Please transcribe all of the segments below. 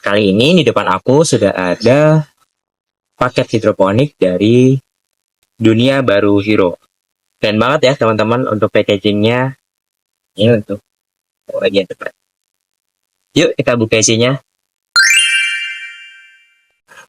kali ini di depan aku sudah ada paket hidroponik dari Dunia Baru Hero. Keren banget ya teman-teman untuk packagingnya. Ini untuk bagian depan. Yuk kita buka isinya.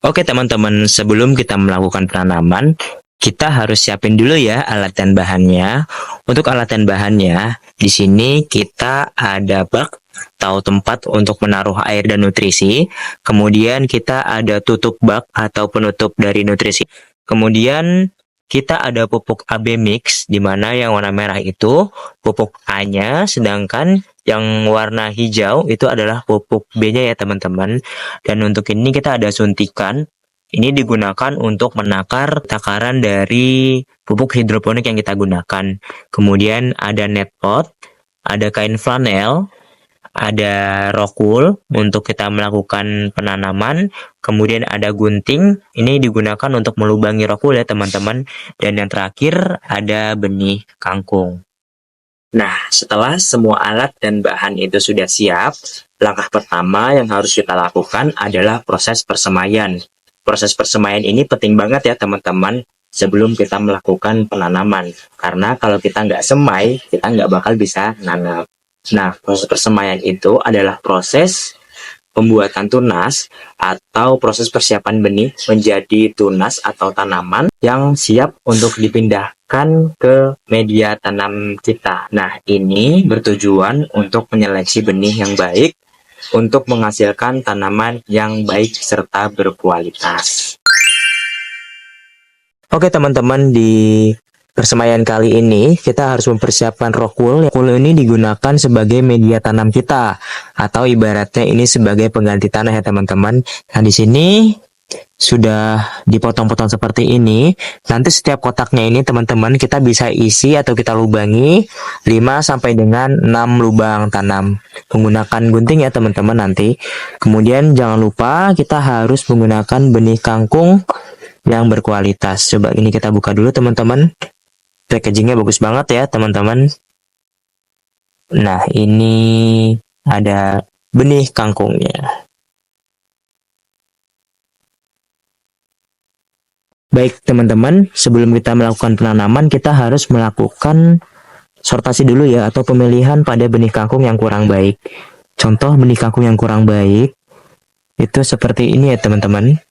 Oke teman-teman, sebelum kita melakukan penanaman, kita harus siapin dulu ya alat dan bahannya. Untuk alat dan bahannya, di sini kita ada bak atau tempat untuk menaruh air dan nutrisi. Kemudian kita ada tutup bak atau penutup dari nutrisi. Kemudian kita ada pupuk AB mix, di mana yang warna merah itu pupuk A-nya, sedangkan yang warna hijau itu adalah pupuk B-nya ya teman-teman. Dan untuk ini kita ada suntikan. Ini digunakan untuk menakar takaran dari pupuk hidroponik yang kita gunakan. Kemudian ada net pot, ada kain flanel, ada rockwool untuk kita melakukan penanaman. Kemudian ada gunting, ini digunakan untuk melubangi rockwool ya teman-teman. Dan yang terakhir ada benih kangkung. Nah, setelah semua alat dan bahan itu sudah siap, langkah pertama yang harus kita lakukan adalah proses persemaian. Proses persemaian ini penting banget ya teman-teman sebelum kita melakukan penanaman. Karena kalau kita nggak semai, kita nggak bakal bisa nanam. Nah, proses persemaian itu adalah proses pembuatan tunas atau proses persiapan benih menjadi tunas atau tanaman yang siap untuk dipindahkan ke media tanam kita. Nah, ini bertujuan untuk menyeleksi benih yang baik untuk menghasilkan tanaman yang baik serta berkualitas. Oke teman-teman, di persemaian kali ini kita harus mempersiapkan rockwool. Rockwool ini digunakan sebagai media tanam kita atau ibaratnya ini sebagai pengganti tanah ya teman-teman. Nah, di sini sudah dipotong-potong seperti ini. Nanti setiap kotaknya ini teman-teman kita bisa isi atau kita lubangi 5 sampai dengan 6 lubang tanam menggunakan gunting ya teman-teman nanti. Kemudian jangan lupa kita harus menggunakan benih kangkung yang berkualitas. Coba ini kita buka dulu teman-teman. Packagingnya bagus banget ya teman-teman. Nah, ini ada benih kangkungnya. Baik teman-teman, sebelum kita melakukan penanaman, kita harus melakukan sortasi dulu ya, atau pemilihan pada benih kangkung yang kurang baik. Contoh benih kangkung yang kurang baik, itu seperti ini ya teman-teman.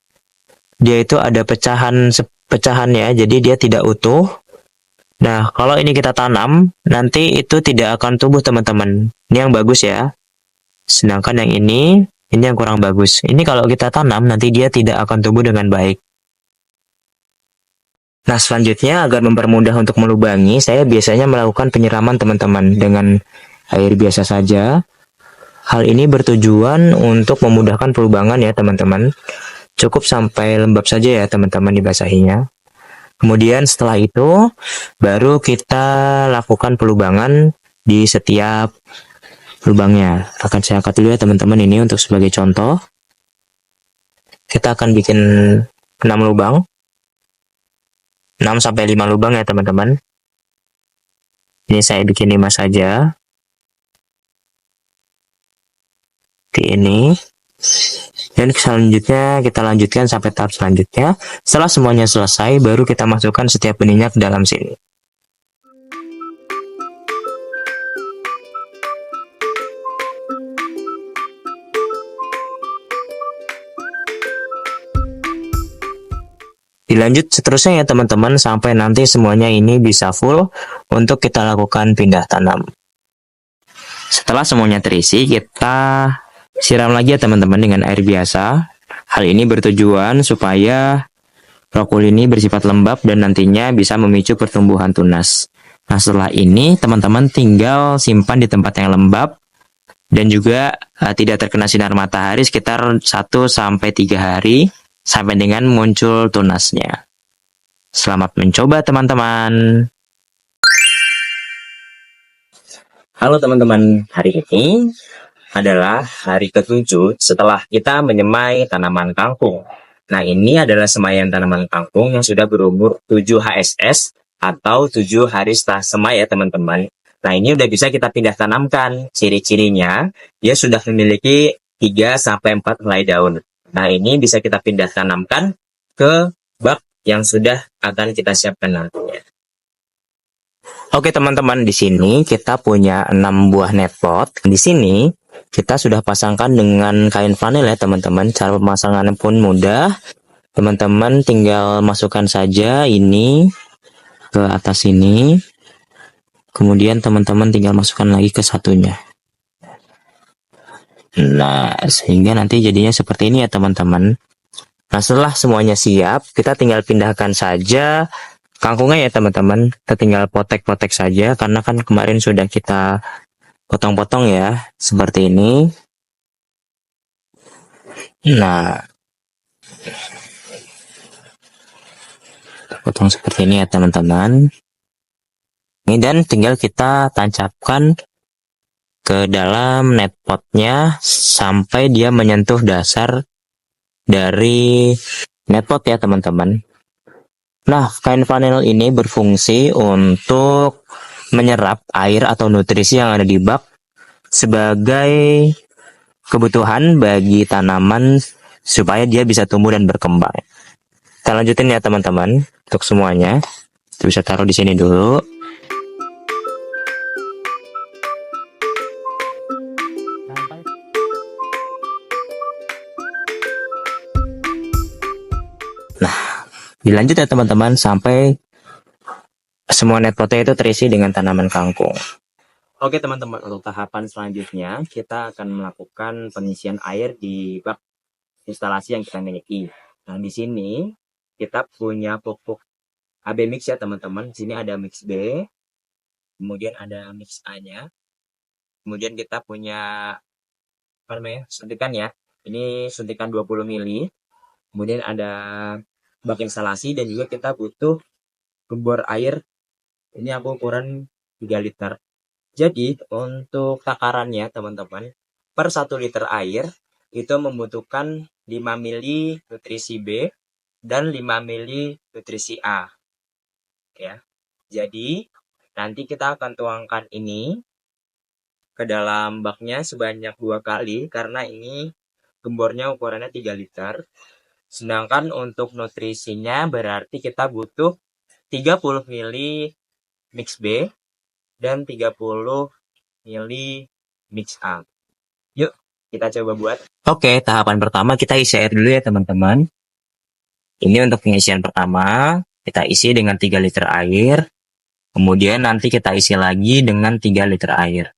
Dia itu ada pecahannya, jadi dia tidak utuh. Nah, kalau ini kita tanam, nanti itu tidak akan tumbuh teman-teman. Ini yang bagus ya. Sedangkan yang ini yang kurang bagus. Ini kalau kita tanam, nanti dia tidak akan tumbuh dengan baik. Nah, selanjutnya agar mempermudah untuk melubangi, saya biasanya melakukan penyiraman teman-teman dengan air biasa saja. Hal ini bertujuan untuk memudahkan pelubangan ya teman-teman. Cukup sampai lembab saja ya teman-teman dibasahinya. Kemudian setelah itu, baru kita lakukan pelubangan di setiap lubangnya. Akan saya angkat dulu ya teman-teman ini untuk sebagai contoh. Kita akan bikin 6 lubang. 6 sampai 5 lubang ya teman-teman. Ini saya bikin 5 saja. Seperti ini. Dan selanjutnya kita lanjutkan sampai tahap selanjutnya. Setelah semuanya selesai, baru kita masukkan setiap benihnya ke dalam sini. Dilanjut seterusnya ya teman-teman sampai nanti semuanya ini bisa full untuk kita lakukan pindah tanam. Setelah semuanya terisi, kita siram lagi ya teman-teman dengan air biasa. Hal ini bertujuan supaya rockwool ini bersifat lembab dan nantinya bisa memicu pertumbuhan tunas. Nah, setelah ini teman-teman tinggal simpan di tempat yang lembab dan juga tidak terkena sinar matahari sekitar 1-3 hari. Sampai dengan muncul tunasnya. Selamat mencoba teman-teman. Halo teman-teman, hari ini adalah hari ke-7 setelah kita menyemai tanaman kangkung. Nah, ini adalah semaian tanaman kangkung yang sudah berumur 7 HSS atau 7 hari setelah semai ya teman-teman. Nah, ini udah bisa kita pindah tanamkan. Ciri-cirinya, dia sudah memiliki 3-4 helai daun. Nah, ini bisa kita pindah tanamkan ke bak yang sudah akan kita siapkan nantinya. Oke teman-teman, di sini kita punya 6 buah netpot. Di sini kita sudah pasangkan dengan kain flanel ya teman-teman. Cara pemasangannya pun mudah. Teman-teman tinggal masukkan saja ini ke atas ini. Kemudian teman-teman tinggal masukkan lagi ke satunya. Nah, sehingga nanti jadinya seperti ini ya teman-teman. Nah, setelah semuanya siap, kita tinggal pindahkan saja kangkungnya ya teman-teman. Kita tinggal potek-potek saja, karena kan kemarin sudah kita potong-potong ya, seperti ini. Nah, potong seperti ini ya teman-teman. Ini dan tinggal kita tancapkan ke dalam netpotnya sampai dia menyentuh dasar dari netpot ya teman-teman. Nah, kain flanel ini berfungsi untuk menyerap air atau nutrisi yang ada di bak sebagai kebutuhan bagi tanaman supaya dia bisa tumbuh dan berkembang. Kita lanjutin ya teman-teman untuk semuanya. Kita bisa taruh di sini dulu. Dilanjut ya teman-teman sampai semua netpotnya itu terisi dengan tanaman kangkung. Oke teman-teman, untuk tahapan selanjutnya kita akan melakukan pengisian air di bak instalasi yang kita miliki. Nah, di sini kita punya pupuk AB mix ya teman-teman. Di sini ada mix B, kemudian ada mix A-nya. Kemudian kita punya apa namanya? Suntikan ya. Ini suntikan 20 ml. Kemudian ada bak instalasi dan juga kita butuh gembor air. Ini aku ukuran 3 liter. Jadi untuk takarannya teman-teman, per 1 liter air itu membutuhkan 5 ml nutrisi B dan 5 ml nutrisi A. Ya. Jadi nanti kita akan tuangkan ini ke dalam baknya sebanyak 2 kali karena ini gembornya ukurannya 3 liter. Sedangkan untuk nutrisinya berarti kita butuh 30 ml mix B dan 30 ml mix A. Yuk, kita coba buat. Oke, tahapan pertama kita isi air dulu ya teman-teman. Ini untuk pengisian pertama, kita isi dengan 3 liter air. Kemudian nanti kita isi lagi dengan 3 liter air.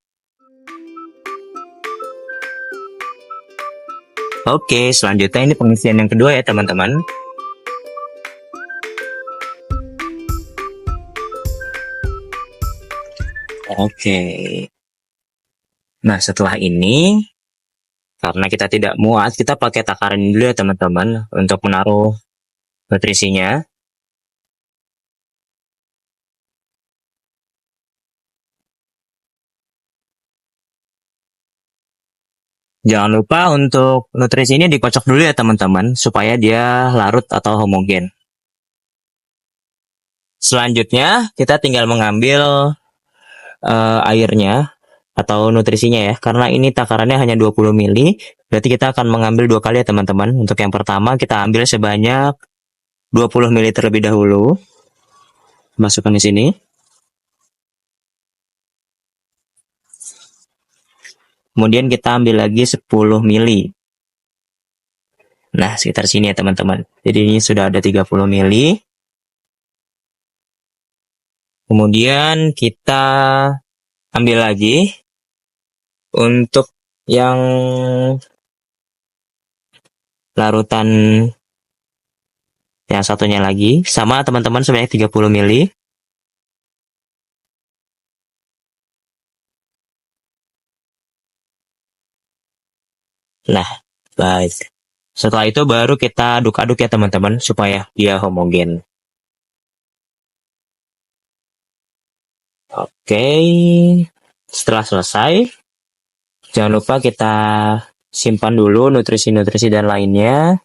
Oke, selanjutnya ini pengisian yang kedua ya teman-teman. Oke. Nah, setelah ini, karena kita tidak muat, kita pakai takaran dulu ya teman-teman untuk menaruh nutrisinya. Jangan lupa untuk nutrisi ini dikocok dulu ya teman-teman, supaya dia larut atau homogen. Selanjutnya, kita tinggal mengambil airnya atau nutrisinya ya, karena ini takarannya hanya 20 ml, berarti kita akan mengambil 2 kali ya teman-teman. Untuk yang pertama kita ambil sebanyak 20 ml terlebih dahulu, masukkan di sini. Kemudian kita ambil lagi 10 ml. Nah, sekitar sini ya teman-teman. Jadi ini sudah ada 30 ml. Kemudian kita ambil lagi untuk yang larutan yang satunya lagi, sama teman-teman sebanyak 30 ml. Nah, baik. Setelah itu baru kita aduk-aduk ya teman-teman, supaya dia homogen. Oke, setelah selesai, jangan lupa kita simpan dulu nutrisi-nutrisi dan lainnya.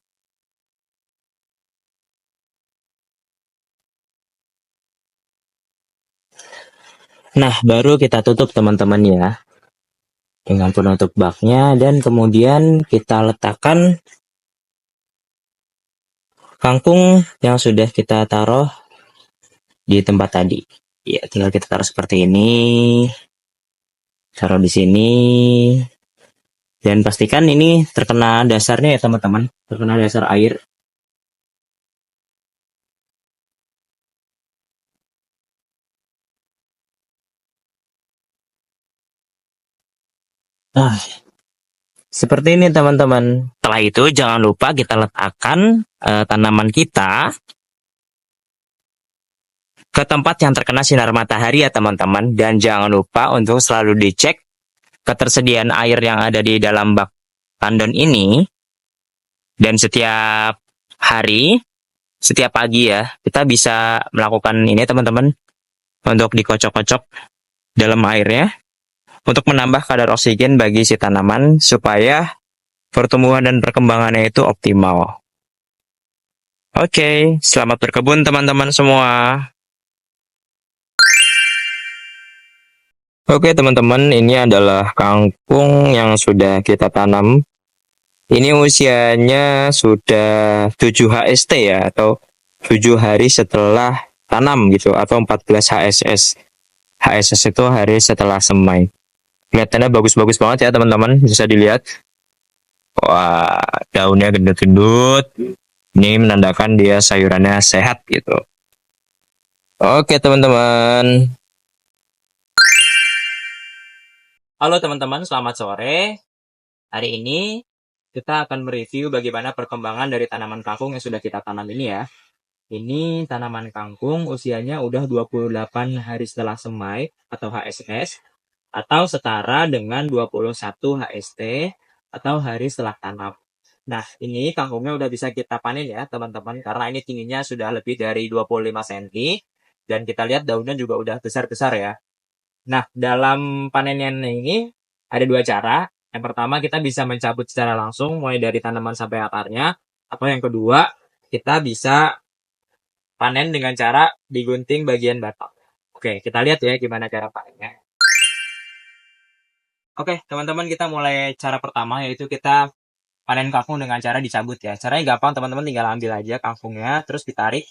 Nah, baru kita tutup teman-teman ya. dengan penutup baknya, dan kemudian kita letakkan kangkung yang sudah kita taruh di tempat tadi. Ya, tinggal kita taruh seperti ini. Taruh di sini. Dan pastikan ini terkena dasarnya ya teman-teman. Terkena dasar air. Nah, seperti ini teman-teman. Setelah itu jangan lupa kita letakkan tanaman kita ke tempat yang terkena sinar matahari ya teman-teman. Dan jangan lupa untuk selalu dicek ketersediaan air yang ada di dalam bak tandon ini. Dan setiap hari, setiap pagi ya, kita bisa melakukan ini teman-teman. Untuk dikocok-kocok dalam airnya. Untuk menambah kadar oksigen bagi si tanaman supaya pertumbuhan dan perkembangannya itu optimal. Oke, selamat berkebun teman-teman semua. Oke teman-teman, ini adalah kangkung yang sudah kita tanam. Ini usianya sudah 7 HST ya, atau 7 hari setelah tanam gitu, atau 14 HSS. HSS itu hari setelah semai. Kelihatannya bagus-bagus banget ya teman-teman, bisa dilihat. Wah, daunnya gendut-gendut. Ini menandakan dia sayurannya sehat gitu. Oke teman-teman. Halo teman-teman, selamat sore. Hari ini kita akan mereview bagaimana perkembangan dari tanaman kangkung yang sudah kita tanam ini ya. Ini tanaman kangkung usianya udah 28 hari setelah semai atau HSS, atau setara dengan 21 HST atau hari setelah tanam. Nah, ini kangkungnya udah bisa kita panen ya teman-teman, karena ini tingginya sudah lebih dari 25 cm, dan kita lihat daunnya juga udah besar-besar ya. Nah, dalam panennya ini ada dua cara. Yang pertama, kita bisa mencabut secara langsung mulai dari tanaman sampai akarnya. Atau yang kedua, kita bisa panen dengan cara digunting bagian batang. Oke, kita lihat ya gimana cara panennya. Oke, teman-teman, kita mulai cara pertama, yaitu kita panen kangkung dengan cara dicabut ya. Caranya gampang, teman-teman, tinggal ambil aja kangkungnya, terus ditarik.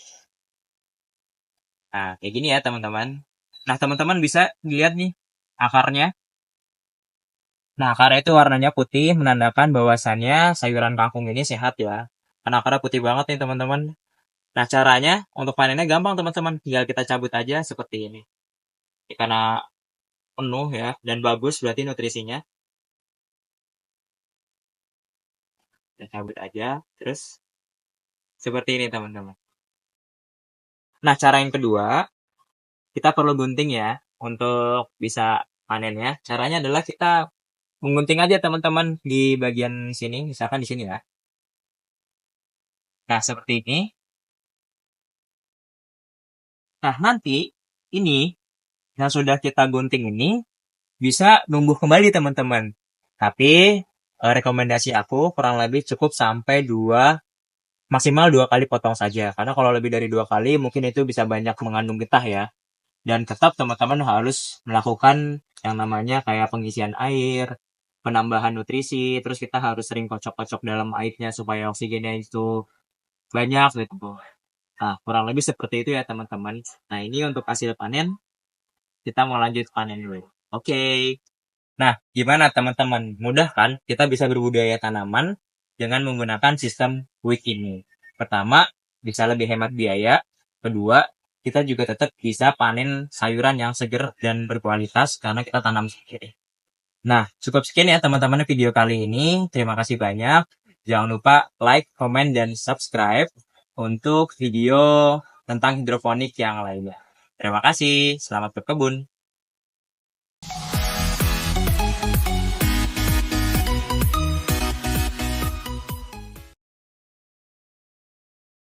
Nah, kayak gini ya teman-teman. Nah, teman-teman bisa dilihat nih akarnya. Nah, akarnya itu warnanya putih, menandakan bahwasannya sayuran kangkung ini sehat ya. Karena akarnya putih banget nih teman-teman. Nah, caranya untuk panennya gampang teman-teman. Tinggal kita cabut aja seperti ini. Karena penuh ya, dan bagus berarti nutrisinya. Kita cabut aja, terus seperti ini teman-teman. Nah, cara yang kedua, kita perlu gunting ya, untuk bisa panennya. Caranya adalah kita menggunting aja teman-teman di bagian sini, misalkan di sini ya. Nah, seperti ini. Nah, nanti ini yang sudah kita gunting ini bisa numbuh kembali teman-teman. Tapi rekomendasi aku kurang lebih cukup sampai maksimal 2 kali potong saja. Karena kalau lebih dari 2 kali mungkin itu bisa banyak mengandung getah ya. Dan tetap teman-teman harus melakukan yang namanya kayak pengisian air, penambahan nutrisi, terus kita harus sering kocok-kocok dalam airnya supaya oksigennya itu banyak gitu. Nah, kurang lebih seperti itu ya teman-teman. Nah, ini untuk hasil panen, kita mau lanjut panen dulu. Oke. Nah, gimana teman-teman? Mudah kan? Kita bisa berbudidaya tanaman dengan menggunakan sistem wick ini. Pertama, bisa lebih hemat biaya. Kedua, kita juga tetap bisa panen sayuran yang seger dan berkualitas karena kita tanam sendiri. Nah, cukup sekian ya teman-teman video kali ini. Terima kasih banyak. Jangan lupa like, komen, dan subscribe untuk video tentang hidroponik yang lainnya. Terima kasih. Selamat berkebun.